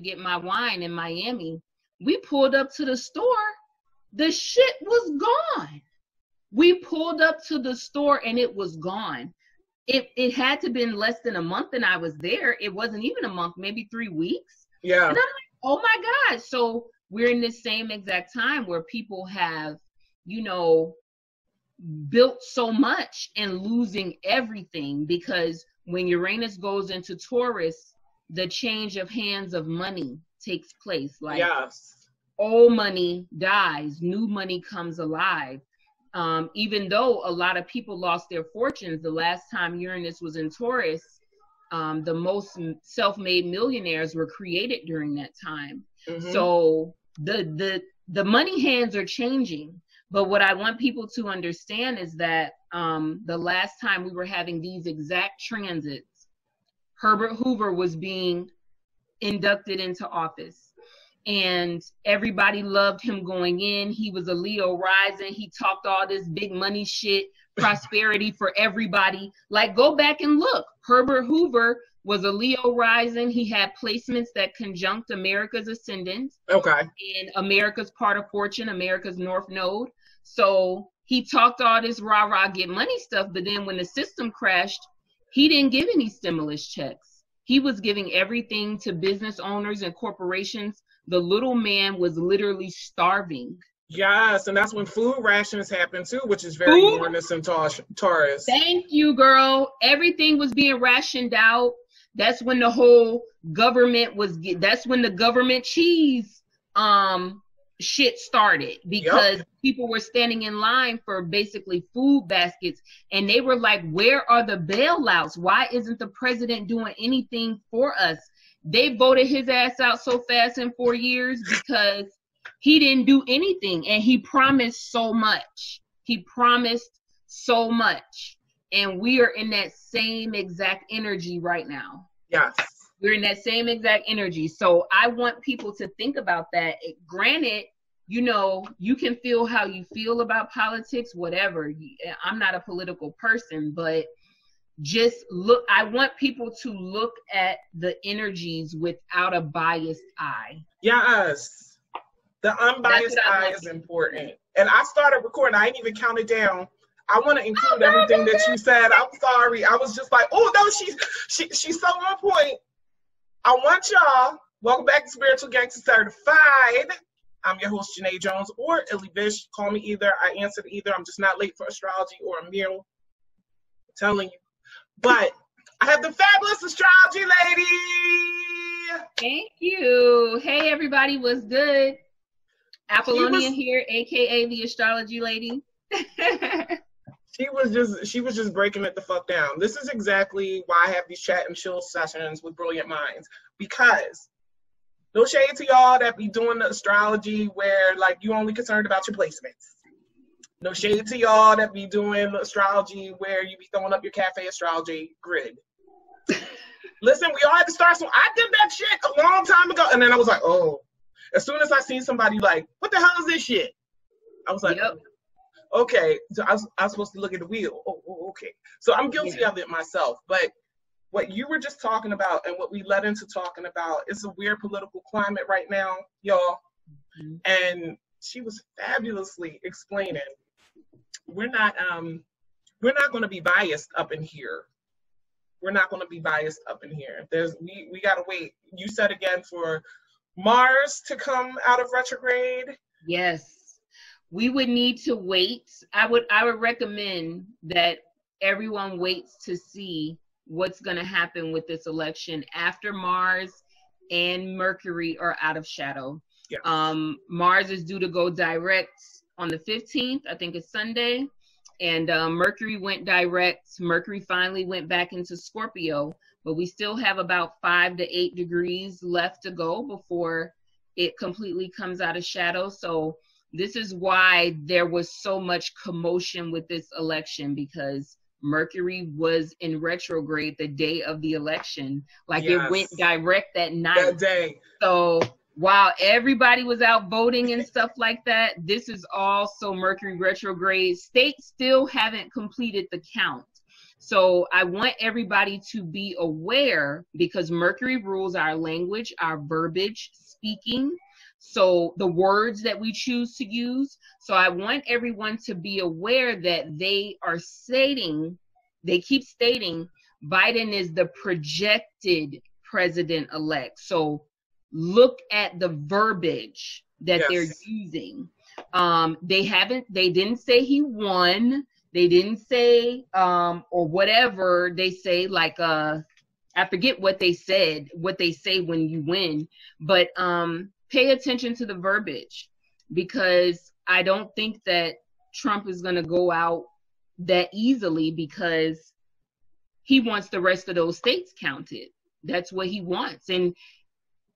get my wine in Miami. We pulled up to the store. The shit was gone. We pulled up to the store and it was gone. It had to been less than a month and I was there. It wasn't even a month, maybe 3 weeks. Yeah. And I'm like, oh my God. So we're in this same exact time where people have, you know, built so much and losing everything, because when Uranus goes into Taurus, the change of hands of money takes place. Like, yes. Old money dies, new money comes alive. Even though a lot of people lost their fortunes, the last time Uranus was in Taurus, the most self-made millionaires were created during that time. Mm-hmm. So the money hands are changing. But what I want people to understand is that the last time we were having these exact transits, Herbert Hoover was being inducted into office. And everybody loved him going in. He was a Leo rising. He talked all this big money shit, prosperity for everybody. Like, go back and look. Herbert Hoover was a Leo rising. He had placements that conjunct America's ascendant. Okay. And America's part of fortune, America's North Node. So he talked all this rah-rah get money stuff, but then when the system crashed, he didn't give any stimulus checks. He was giving everything to business owners and corporations. The little man was literally starving. Yes, and that's when food rations happen too, which is very Uranus and Taurus. Thank you, girl. Everything was being rationed out. That's when the whole government that's when the government cheese shit started, because people were standing in line for basically food baskets, and they were like, where are the bailouts? Why isn't the president doing anything for us? They voted his ass out so fast in 4 years because he didn't do anything, and he promised so much. He promised so much, and we are in that same exact energy right now. Yes. We're in that same exact energy. So I want people to think about that. Granted, you know, you can feel how you feel about politics, whatever. I'm not a political person, but just look, I want people to look at the energies without a biased eye. Yes. The unbiased eye is important. And I started recording. I ain't even counted down. I want to include everything that you said. I'm sorry. I was just like, oh no, she's so on point. I want y'all, welcome back to Spiritual Gangster Certified. I'm your host, Janae Jones, or Illy Vish. Call me either. I answered either. I'm just not late for astrology or a meal. I'm telling you. But I have the fabulous Astrology Lady. Thank you. Hey, everybody. What's good? Appollonia here, a.k.a. the Astrology Lady. She was just breaking it the fuck down. This is exactly why I have these chat and chill sessions with brilliant minds. Because no shade to y'all that be doing the astrology where like you only concerned about your placements. No shade to y'all that be doing the astrology where you be throwing up your cafe astrology grid. Listen, we all had to start. So I did that shit a long time ago, and then I was like, oh. As soon as I seen somebody like, what the hell is this shit? I was like, yep. Okay, so I was supposed to look at the wheel. Oh okay. So I'm guilty of it myself. But what you were just talking about and what we led into talking about is a weird political climate right now, y'all. Mm-hmm. And she was fabulously explaining, we're not going to be biased up in here. We're not going to be biased up in here. We got to wait. You said again for Mars to come out of retrograde. Yes. We would need to wait. I would recommend that everyone waits to see what's going to happen with this election after Mars and Mercury are out of shadow. Yeah. Mars is due to go direct on the 15th. I think it's Sunday. And Mercury went direct. Mercury finally went back into Scorpio, but we still have about 5 to 8 degrees left to go before it completely comes out of shadow. So this is why there was so much commotion with this election, because Mercury was in retrograde the day of the election. Like It went direct that night. That day. So while everybody was out voting and stuff like that, this is also Mercury retrograde. States still haven't completed the count. So I want everybody to be aware, because Mercury rules our language, our verbiage, speaking, so the words that we choose to use. So I want everyone to be aware that they keep stating Biden is the projected president-elect. So look at the verbiage that they're using. They didn't say he won. They didn't say, or whatever they say, like, I forget what they say when you win, but pay attention to the verbiage, because I don't think that Trump is going to go out that easily, because he wants the rest of those states counted. That's what he wants. And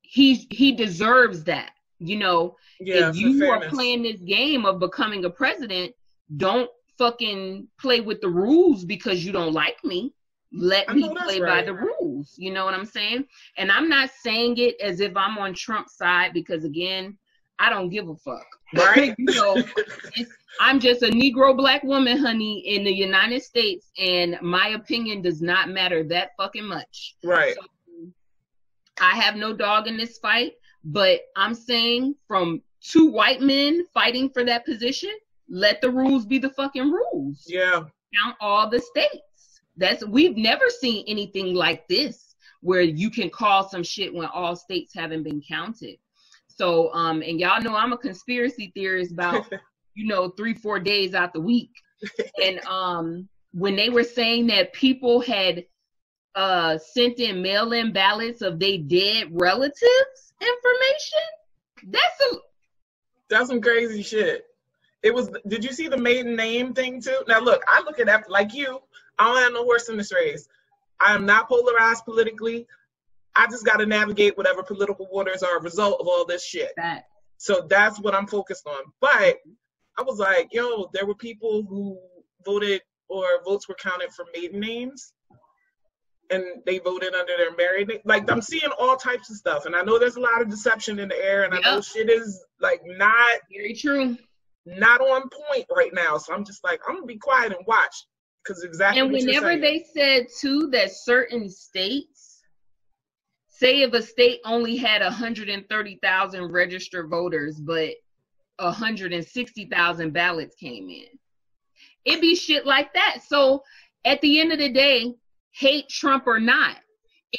he deserves that. You know, if you are playing this game of becoming a president, don't fucking play with the rules because you don't like me. Let me play by the rules. You know what I'm saying? And I'm not saying it as if I'm on Trump's side, because again, I don't give a fuck. Right? You know, I'm just a Negro black woman, honey, in the United States, and my opinion does not matter that fucking much. Right. So, I have no dog in this fight, but I'm saying, from two white men fighting for that position, let the rules be the fucking rules. Yeah. Count all the states. We've never seen anything like this, where you can call some shit when all states haven't been counted. So, and y'all know I'm a conspiracy theorist about, 3-4 days out the week. And when they were saying that people had sent in mail-in ballots of their dead relatives information, that's some crazy shit. Did you see the maiden name thing too? Now look, I look at that like you. I don't have no horse in this race. I am not polarized politically. I just got to navigate whatever political waters are a result of all this shit. So that's what I'm focused on. But I was like, there were people who voted, or votes were counted for maiden names, and they voted under their married name. Like, I'm seeing all types of stuff, and I know there's a lot of deception in the air, and I know shit is like not very true, not on point right now. So I'm just like, I'm gonna be quiet and watch, because exactly. And whenever they said too that certain states, say if a state only had 130,000 registered voters, but 160,000 ballots came in, it'd be shit like that. So at the end of the day, hate Trump or not,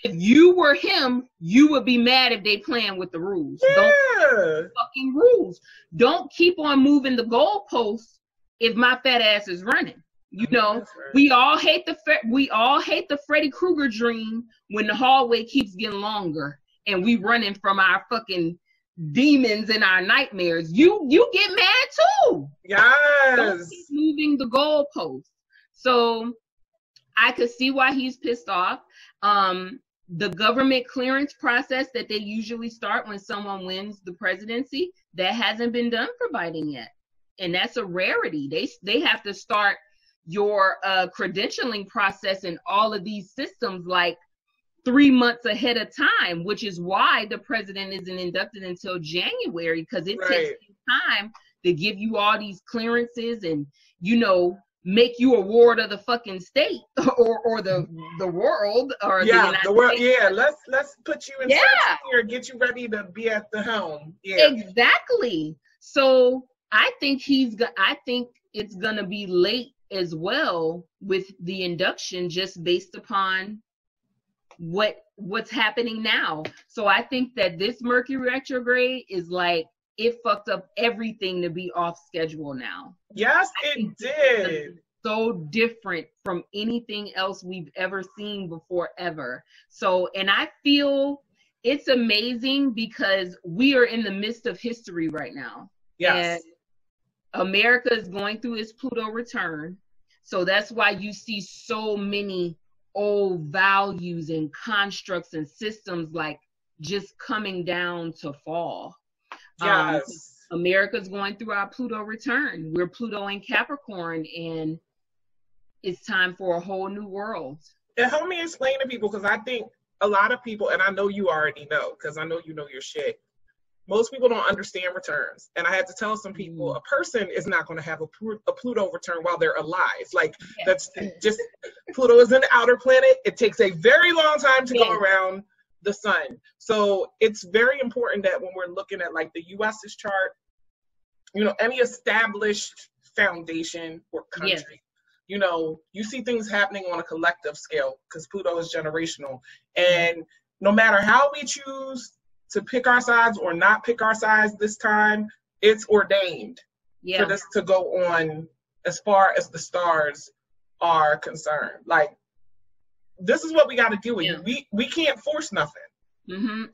if you were him, you would be mad if they playing with the rules. Don't the fucking rules. Don't keep on moving the goalposts if my fat ass is running. We all hate the Freddy Krueger dream when the hallway keeps getting longer and we running from our fucking demons and our nightmares. You get mad too. Yes. Don't keep moving the goalposts. So I could see why he's pissed off. The government clearance process that they usually start when someone wins the presidency, that hasn't been done for Biden yet. And that's a rarity. They have to start your credentialing process in all of these systems like 3 months ahead of time, which is why the president isn't inducted until January, because it takes time to give you all these clearances and, make you a ward of the fucking state or the world or the United world. States. Yeah, let's put you in here, get you ready to be at the helm. Yeah, exactly. So I think it's gonna be late as well with the induction, just based upon what's happening now. So I think that this Mercury retrograde is like, it fucked up everything to be off schedule now. Yes, it did. So different from anything else we've ever seen before, ever. So, and I feel it's amazing because we are in the midst of history right now. Yes. And America is going through its Pluto return. So that's why you see so many old values and constructs and systems like just coming down to fall. Yes. America's going through our Pluto return. We're Pluto in Capricorn, and it's time for a whole new world. And help me explain to people, because I think a lot of people, and I know you already know, because I know you know your shit. most people don't understand returns. And I had to tell some people, a person is not going to have a Pluto return while they're alive. Like, that's just, Pluto is an outer planet. It takes a very long time to go around the sun. So it's very important that when we're looking at like the US's chart, you know, any established foundation or country, you know, you see things happening on a collective scale because Pluto is generational. And no matter how we choose to pick our sides or not pick our sides this time, it's ordained for this to go on as far as the stars are concerned. Like, this is what we got to do with you. We can't force nothing.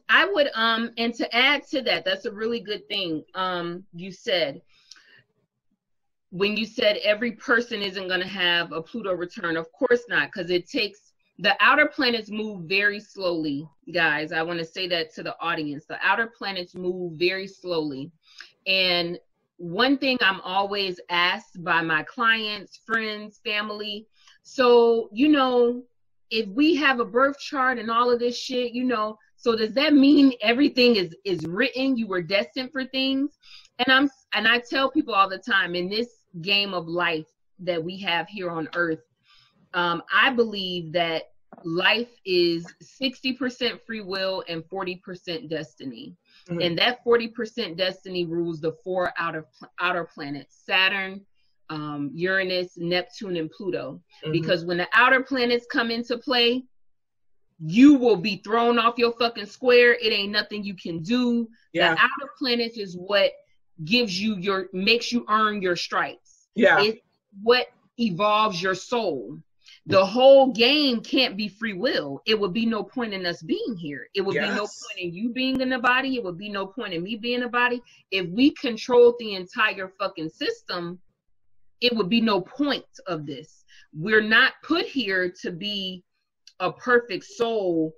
I would and to add to that, that's a really good thing you said. When you said every person isn't going to have a Pluto return, of course not, because it takes, the outer planets move very slowly, guys. I want to say that to the audience. The outer planets move very slowly. And one thing I'm always asked by my clients, friends, family, so, you know, if we have a birth chart and all of this shit, you know, so does that mean everything is written? You were destined for things? And I tell people all the time, in this game of life that we have here on earth, I believe that life is 60% free will and 40% destiny. And that 40% destiny rules the four outer planets: Saturn, Uranus, Neptune, and Pluto. Because when the outer planets come into play, you will be thrown off your fucking square. It ain't nothing you can do. The outer planets is what gives you makes you earn your stripes. It's what evolves your soul. The whole game can't be free will. It would be no point in us being here. It would be no point in you being in the body. It would be no point in me being in a body. If we controlled the entire fucking system, it would be no point of this. We're not put here to be a perfect soul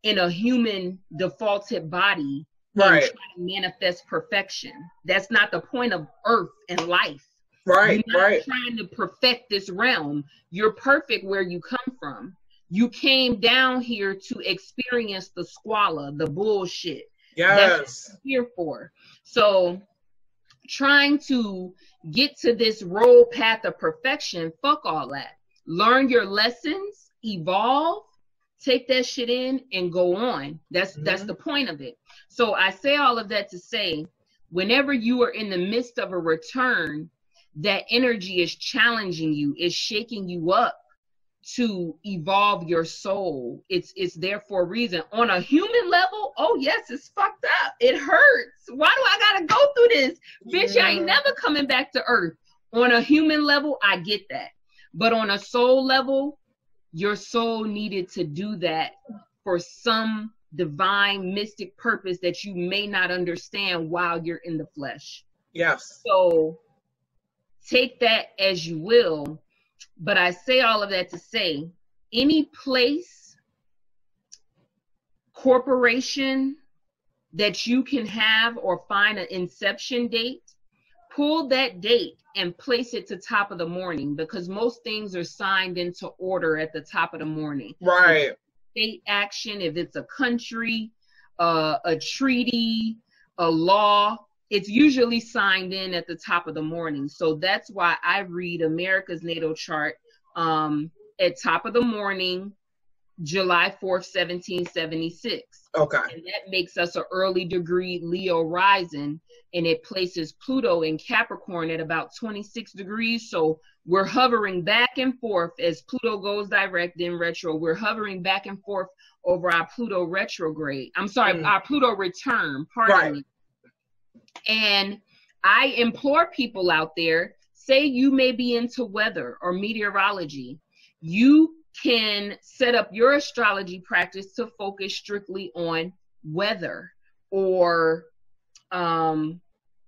in a human defaulted body and try to manifest perfection. That's not the point of earth and life. You're not trying to perfect this realm. You're perfect where you come from. You came down here to experience the squalor, the bullshit. That's what you're here for. So trying to get to this road path of perfection, fuck all that. Learn your lessons, evolve, take that shit in, and go on. That's the point of it. So I say all of that to say, whenever you are in the midst of a return, that energy is challenging you, is shaking you up to evolve your soul. It's there for a reason. On a human level, oh yes, it's fucked up. It hurts. Why do I gotta go through this? Bitch, I ain't never coming back to earth. On a human level, I get that. But on a soul level, your soul needed to do that for some divine mystic purpose that you may not understand while you're in the flesh. So take that as you will. But I say all of that to say, any place, corporation that you can have or find an inception date, pull that date and place it to top of the morning, because most things are signed into order at the top of the morning. State action, if it's a country, a treaty, a law, it's usually signed in at the top of the morning. So that's why I read America's natal chart at top of the morning, July 4th, 1776. And that makes us an early degree Leo rising, and it places Pluto in Capricorn at about 26 degrees. So we're hovering back and forth as Pluto goes direct, then retro. We're hovering back and forth over our Pluto retrograde. I'm sorry, our Pluto return, pardon me. And I implore people out there, say you may be into weather or meteorology, you can set up your astrology practice to focus strictly on weather, or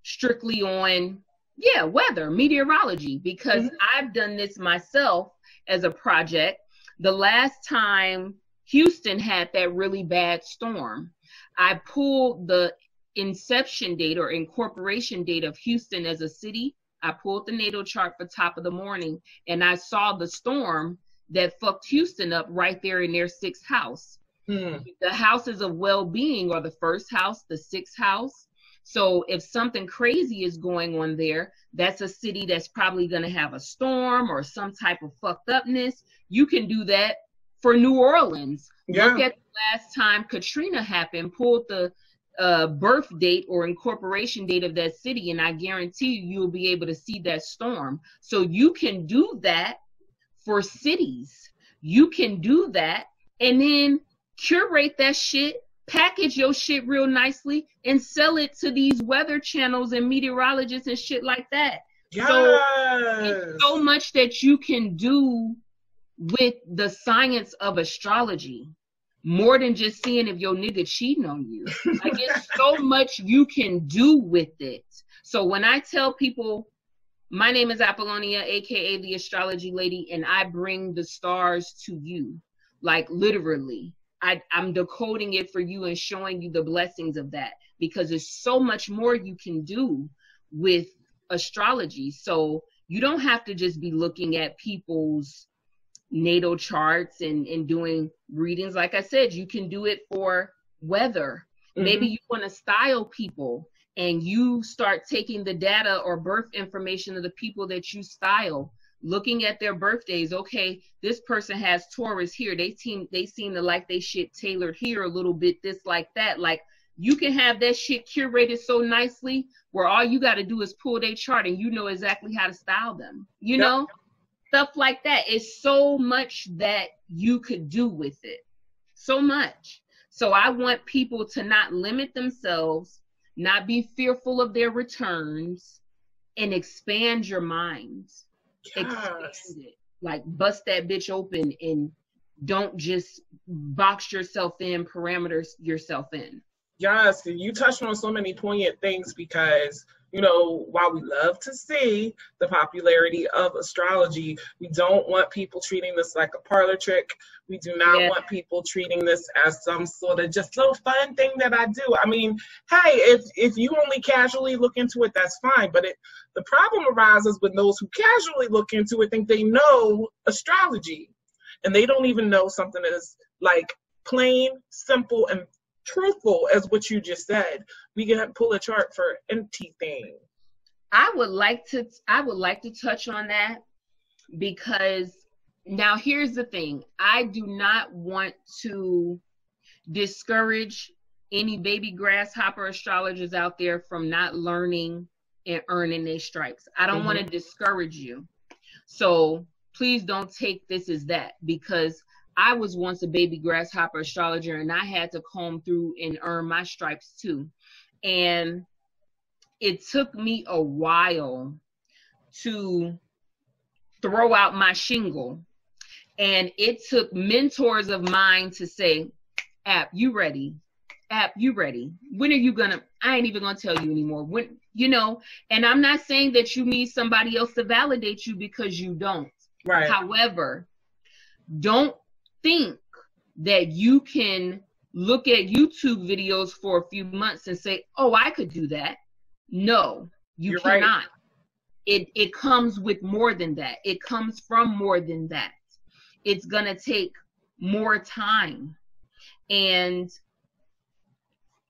strictly on weather, meteorology, because I've done this myself as a project. The last time Houston had that really bad storm, I pulled the inception date or incorporation date of Houston as a city. I pulled the natal chart for top of the morning, and I saw the storm that fucked Houston up right there in their 6th house. The houses of well-being are the first house, the sixth house. So if something crazy is going on there, that's a city that's probably going to have a storm or some type of fucked upness. You can do that for New Orleans. Yeah. Look at the last time Katrina happened, pulled the birth date or incorporation date of that city, and I guarantee you'll be able to see that storm. So you can do that for cities. You can do that and then curate that shit, package your shit real nicely, and sell it to these weather channels and meteorologists and shit like that. Yes. So it's so much that you can do with the science of astrology, more than just seeing if your nigga cheating on you. Like, it's so much you can do with it. So when I tell people, my name is Appollonia, aka the Astrology Lady, and I bring the stars to you, like literally. I'm decoding it for you and showing you the blessings of that, because there's so much more you can do with astrology. So you don't have to just be looking at people's natal charts and doing readings. Like I said, you can do it for weather. Maybe you want to style people, and you start taking the data or birth information of the people that you style, looking at their birthdays. Okay, this person has Taurus here. They seem to like they shit tailored here a little bit, this like that. Like, you can have that shit curated so nicely where all you got to do is pull their chart and you know exactly how to style them. You know, stuff like that. It's so much that you could do with it. So much. So I want people to not limit themselves, not be fearful of their returns, and expand your minds. Expand it. Like, bust that bitch open and don't just box yourself in, parameters yourself in. Yes, you touched on so many poignant things, because, you know, while we love to see the popularity of astrology, we don't want people treating this like a parlor trick. We do not want people treating this as some sort of just little fun thing that I do. I mean, hey, if you only casually look into it, that's fine. But the problem arises when those who casually look into it think they know astrology, and they don't even know something as like plain, simple, and truthful as what you just said. We can pull a chart for anything. I would like to touch on that, because now here's the thing. I do not want to discourage any baby grasshopper astrologers out there from not learning and earning their stripes. I don't want to discourage you. So please don't take this as that, because I was once a baby grasshopper astrologer, and I had to comb through and earn my stripes too. And it took me a while to throw out my shingle. And it took mentors of mine to say, App, you ready? App, you ready? When are you gonna, I ain't even gonna tell you anymore. When, you know, and I'm not saying that you need somebody else to validate you, because you don't. Right. However, don't think that you can look at YouTube videos for a few months and say, oh, I could do that. No, you cannot. Right. It comes with more than that. It comes from more than that. It's going to take more time. And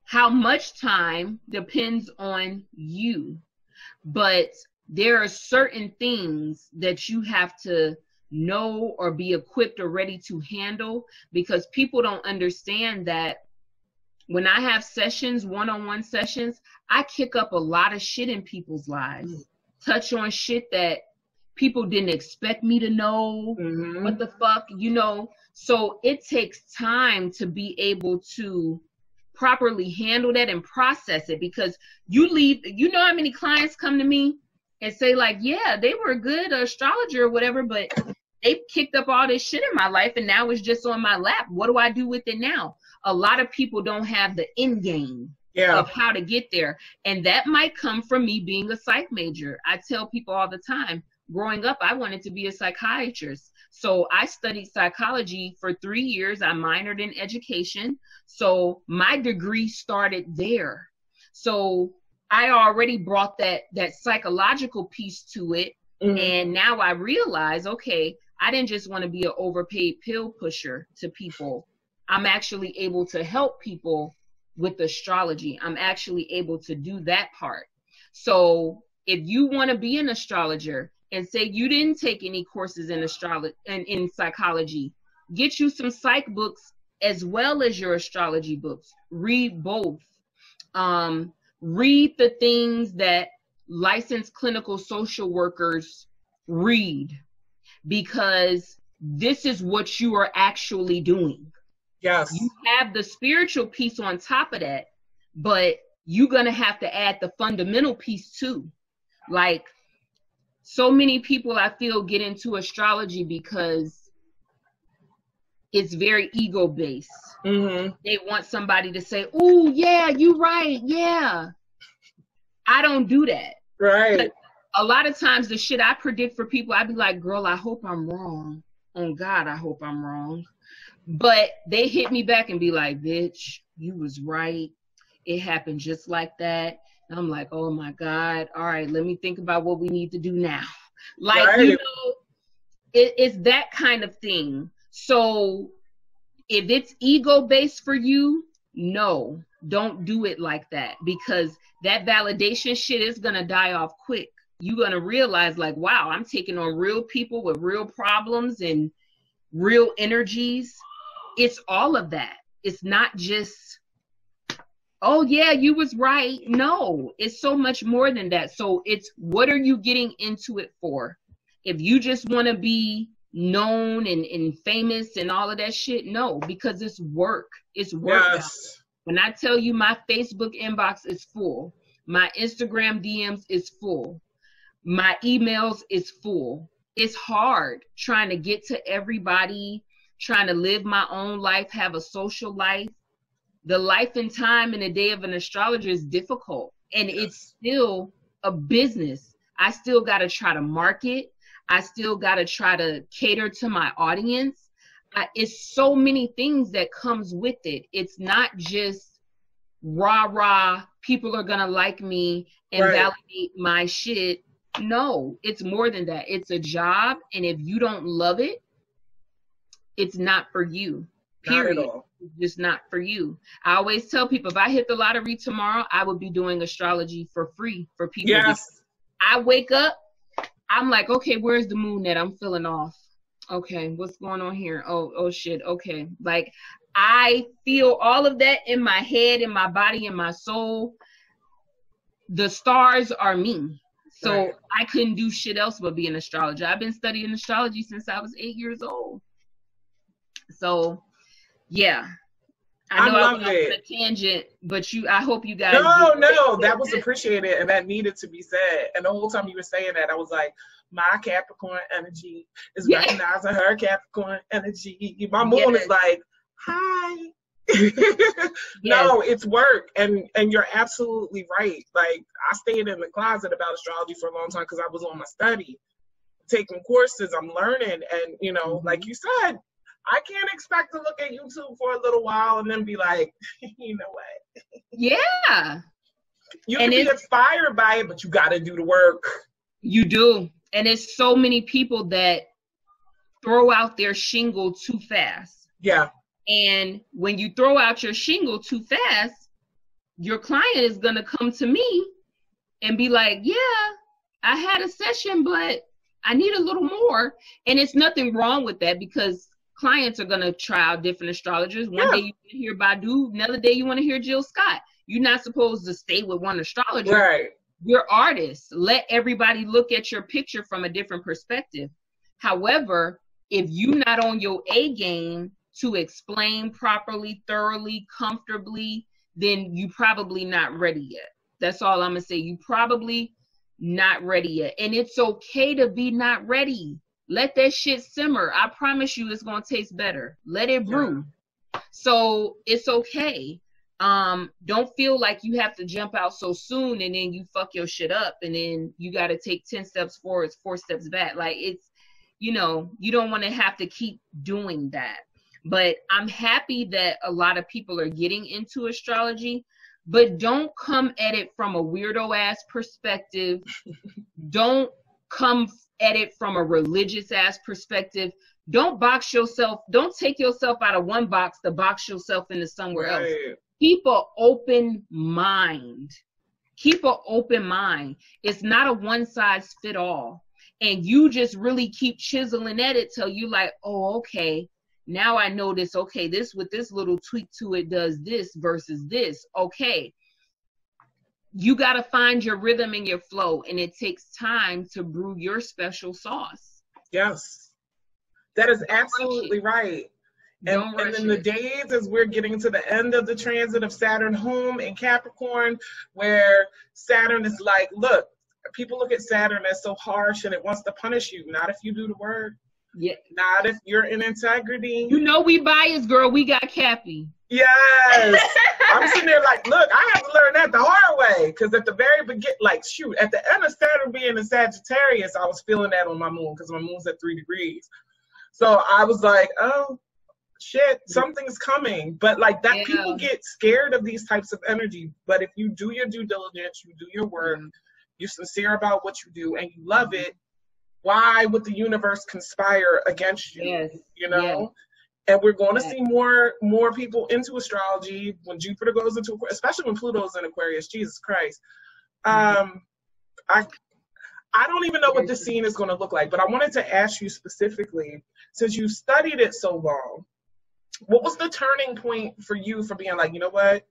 how much time depends on you. But there are certain things that you have to know or be equipped or ready to handle, because people don't understand that when I have sessions, one-on-one sessions, I kick up a lot of shit in people's lives, touch on shit that people didn't expect me to know. What the fuck, you know? So it takes time to be able to properly handle that and process it, because you know how many clients come to me and say like, yeah, they were a good astrologer or whatever, but they kicked up all this shit in my life and now it's just on my lap. What do I do with it now? A lot of people don't have the end game of how to get there. And that might come from me being a psych major. I tell people all the time, growing up, I wanted to be a psychiatrist. So I studied psychology for 3 years. I minored in education. So my degree started there. So I already brought that psychological piece to it. And now I realize, okay, I didn't just want to be an overpaid pill pusher to people. I'm actually able to help people with astrology. I'm actually able to do that part. So if you want to be an astrologer and say you didn't take any courses in astrology and in psychology, get you some psych books as well as your astrology books. Read both. Read the things that licensed clinical social workers read, because this is what you are actually doing. Yes. You have the spiritual piece on top of that, but you're going to have to add the fundamental piece too. Like, so many people I feel get into astrology because it's very ego based. Mm-hmm. They want somebody to say, "Oh yeah, you're right. Yeah." I don't do that. Right. A lot of times the shit I predict for people, I'd be like, "Girl, I hope I'm wrong. Oh God, I hope I'm wrong." But they hit me back and be like, "Bitch, you was right. It happened just like that." And I'm like, "Oh my God. All right, let me think about what we need to do now." Like, right. you know, it's that kind of thing. So if it's ego based for you, no, don't do it like that, because that validation shit is going to die off quick. You're going to realize, like, wow, I'm taking on real people with real problems and real energies. It's all of that. It's not just, oh yeah, you was right. No, it's so much more than that. So it's, what are you getting into it for? If you just want to be known and famous and all of that shit, no, because it's work. It's work. Yes. When I tell you my Facebook inbox is full, my Instagram DMs is full, my emails is full. It's hard trying to get to everybody, trying to live my own life, have a social life. The life and time in a day of an astrologer is difficult, and it's still a business. I still got to try to market. I still got to try to cater to my audience. It's so many things that comes with it. It's not just rah, people are going to like me and validate my shit. No, it's more than that. It's a job. And if you don't love it, it's not for you. Period. Not at all. It's just not for you. I always tell people, if I hit the lottery tomorrow, I would be doing astrology for free for people. Yes. I wake up, I'm like, okay, where's the moon that I'm feeling off? Okay, what's going on here? Oh shit. Okay. Like, I feel all of that in my head, in my body, in my soul. The stars are me. So I couldn't do shit else but be an astrologer. I've been studying astrology since I was 8 years old. So yeah. I know I went off on a tangent, but I hope you guys. No, that was appreciated and that needed to be said. And the whole time you were saying that, I was like, my Capricorn energy is recognizing her Capricorn energy. My moon is like, hi. No, it's work, and you're absolutely right. Like, I stayed in the closet about astrology for a long time because I was on my study, taking courses, I'm learning, and you know, like you said, I can't expect to look at YouTube for a little while and then be like, you know what? Yeah. You can be inspired by it, but you got to do the work. You do. And it's so many people that throw out their shingle too fast. Yeah. And when you throw out your shingle too fast, your client is going to come to me and be like, yeah, I had a session, but I need a little more. And it's nothing wrong with that, because clients are going to try out different astrologers. One day you want to hear Badu, another day you want to hear Jill Scott. You're not supposed to stay with one astrologer. Right. You're artists. Let everybody look at your picture from a different perspective. However, if you're not on your A game to explain properly, thoroughly, comfortably, then you probably not ready yet. That's all I'm going to say. You probably not ready yet. And it's okay to be not ready. Let that shit simmer. I promise you it's going to taste better. Let it brew. So it's okay. Don't feel like you have to jump out so soon and then you fuck your shit up and then you got to take 10 steps forward, 4 steps back. Like, it's, you know, you don't want to have to keep doing that. But I'm happy that a lot of people are getting into astrology, but don't come at it from a weirdo ass perspective. Don't come at it from a religious ass perspective. don't box yourself, don't take yourself out of one box to box yourself into somewhere else. Keep an open mind. Keep an open mind. It's not a one size fit all. And you just really keep chiseling at it till you like, oh, okay, now I know this. Okay, this with this little tweak to it does this versus this. Okay. You got to find your rhythm and your flow, and it takes time to brew your special sauce. Yes, that is absolutely right. And in the days as we're getting to the end of the transit of Saturn home in Capricorn, where Saturn is like, look, people look at Saturn as so harsh and it wants to punish you. Not if you do the work. Yeah. Not if you're in integrity. You know we biased, girl. We got Cappy. Yes. I'm sitting there like, look, I had to learn that the hard way. Because at the very beginning, like, shoot, at the end of Saturn being in Sagittarius, I was feeling that on my moon because my moon's at 3 degrees. So I was like, oh, shit, something's coming. But like that, people get scared of these types of energy. But if you do your due diligence, you do your work, you're sincere about what you do, and you love it, why would the universe conspire against you? Yes. You know? Yes. And we're going to see more people into astrology when Jupiter goes into, especially when Pluto's in Aquarius. Jesus Christ. I don't even know what this scene is going to look like, but I wanted to ask you specifically, since you studied it so long, what was the turning point for you for being like, you know what?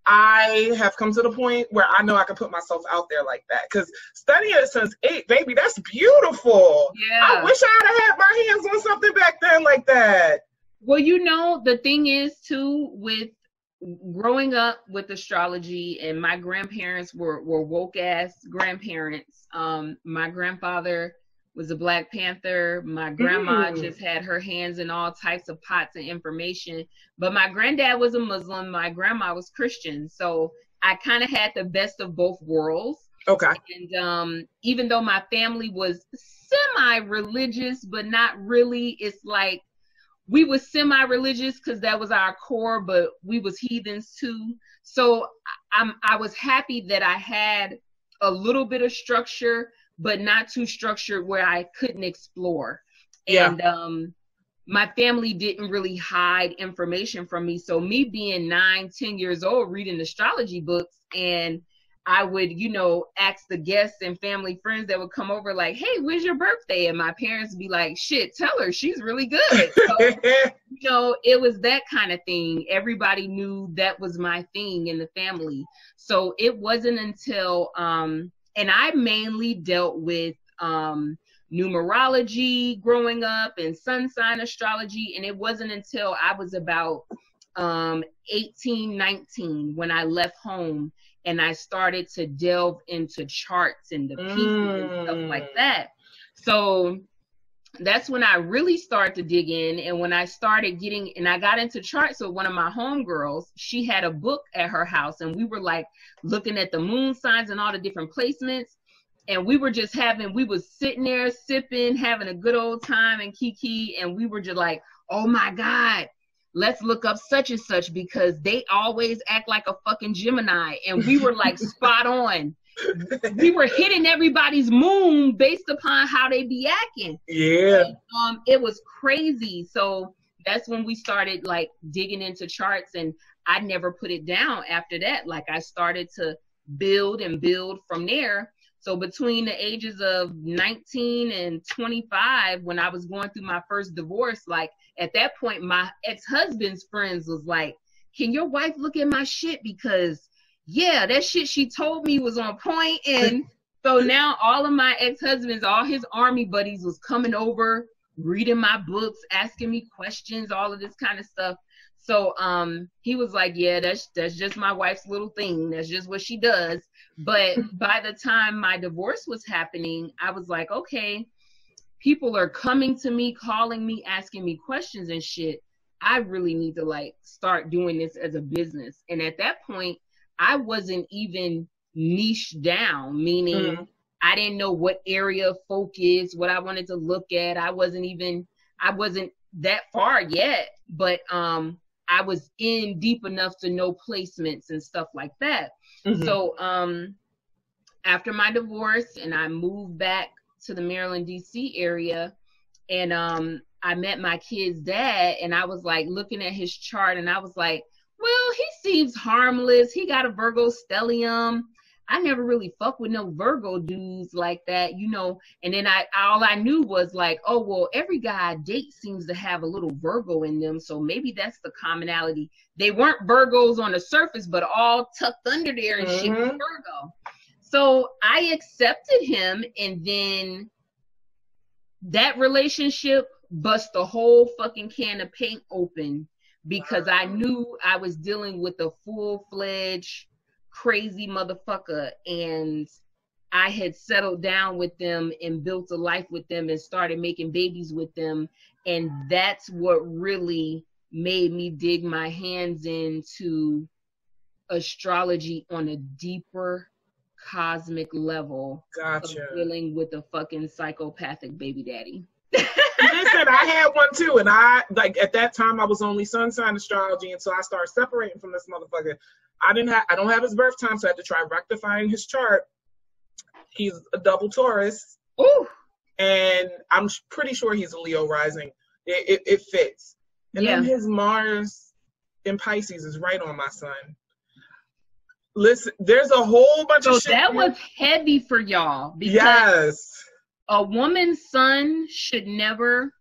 I have come to the point where I know I can put myself out there like that. Because studying it since 8, baby, that's beautiful. Yeah. I wish I had had my hands on something back then like that. Well, you know, the thing is, too, with growing up with astrology, and my grandparents were woke-ass grandparents. My grandfather was a Black Panther. My grandma just had her hands in all types of pots of information. But my granddad was a Muslim. My grandma was Christian. So I kind of had the best of both worlds. Okay. And even though my family was semi-religious, but not really, it's like we were semi-religious because that was our core, but we was heathens too. So I was happy that I had a little bit of structure, but not too structured where I couldn't explore. Yeah. And my family didn't really hide information from me. So me being 9, 10 years old, reading astrology books, and I would, you know, ask the guests and family friends that would come over like, hey, when's your birthday? And my parents would be like, shit, tell her, she's really good. So, you know, it was that kind of thing. Everybody knew that was my thing in the family. So it wasn't until, and I mainly dealt with numerology growing up and sun sign astrology. And it wasn't until I was about 18, 19 when I left home and I started to delve into charts and the pieces and stuff like that. So that's when I really started to dig in. And when I started getting, and I got into charts with one of my homegirls, she had a book at her house and we were like looking at the moon signs and all the different placements. And we were just we was sitting there sipping, having a good old time and kiki. And we were just like, oh my God, let's look up such and such because they always act like a fucking Gemini. And we were like spot on. We were hitting everybody's moon based upon how they be acting. Yeah. And, it was crazy. So that's when we started like digging into charts, and I never put it down after that. Like I started to build and build from there. So between the ages of 19 and 25, when I was going through my first divorce, like at that point, my ex-husband's friends was like, can your wife look at my shit? Because yeah, that shit she told me was on point. And so now all of my ex-husbands, all his army buddies was coming over, reading my books, asking me questions, all of this kind of stuff. So he was like, yeah, that's just my wife's little thing. That's just what she does. But by the time my divorce was happening, I was like, okay, people are coming to me, calling me, asking me questions and shit. I really need to like start doing this as a business. And at that point, I wasn't even niched down, meaning I didn't know what area of focus, what I wanted to look at. I wasn't that far yet, but I was in deep enough to know placements and stuff like that. So after my divorce, and I moved back to the Maryland, DC area, and I met my kid's dad, and I was like looking at his chart, and I was like, well, he seems harmless. He got a Virgo stellium. I never really fuck with no Virgo dudes like that, you know. And then all I knew was like, oh, well, every guy I date seems to have a little Virgo in them. So maybe that's the commonality. They weren't Virgos on the surface, but all tucked under there and shit was Virgo. So I accepted him, and then that relationship bust the whole fucking can of paint open, because I knew I was dealing with a full-fledged crazy motherfucker, and I had settled down with them and built a life with them and started making babies with them. And that's what really made me dig my hands into astrology on a deeper cosmic level. Gotcha. Of dealing with a fucking psychopathic baby daddy. Listen, I had one too, and I like at that time I was only sun sign astrology, and so I started separating from this motherfucker. I don't have his birth time, so I had to try rectifying his chart. He's a double Taurus. Ooh. And I'm pretty sure he's a Leo rising. It fits. And then his Mars in Pisces is right on my sun. Listen, there's a whole bunch of shit. So that was heavy for y'all. Because yes. A woman's sun should never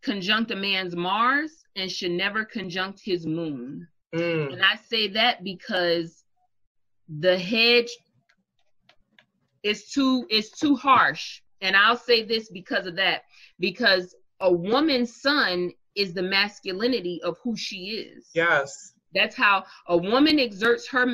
conjunct a man's Mars and should never conjunct his moon. And I say that because the hedge is too harsh. And I'll say this because of that. Because a woman's sun is the masculinity of who she is. Yes. That's how a woman exerts her